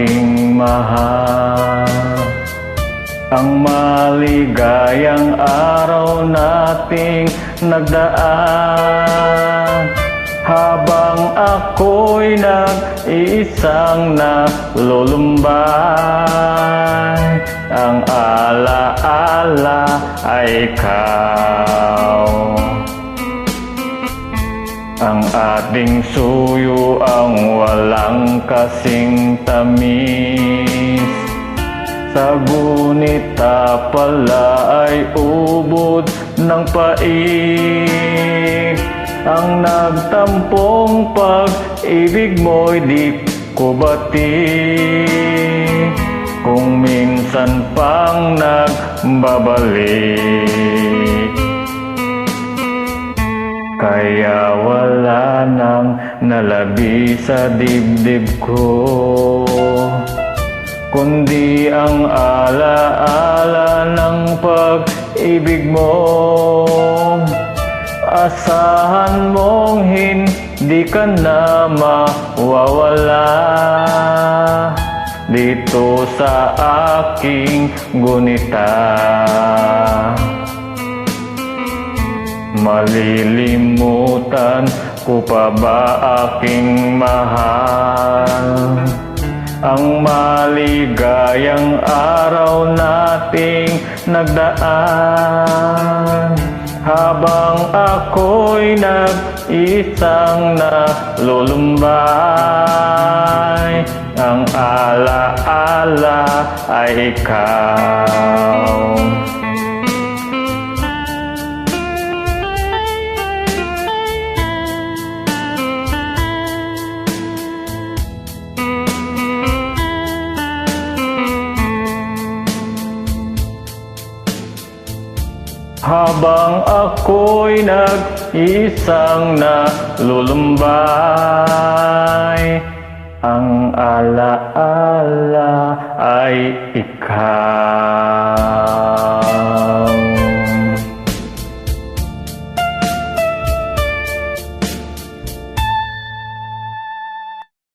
aking mahal. Ang maligayang araw nating nagdaan, habang ako'y nag-iisang nalulumbay. Ang alaala ay ikaw, ang ating suyo ang walang kasing tamis. Sa gunita pala ay ubod ng pait. Ang nagtampong pag-ibig mo'y di ko bati, kung minsan pang nagbabalik. Kaya wala nang nalabi sa dibdib ko, kundi ang alaala ng pag-ibig mo. Asahan mong hindi ka na mawawala dito sa aking gunita. Malilimutan ko pa ba aking mahal, ang maligayang araw nating nagdaan, habang ako'y nag-isang nalulumbay. Ang alaala ay ikaw. Habang ako'y nag-isang nalulumbay, ang alaala ay ikaw.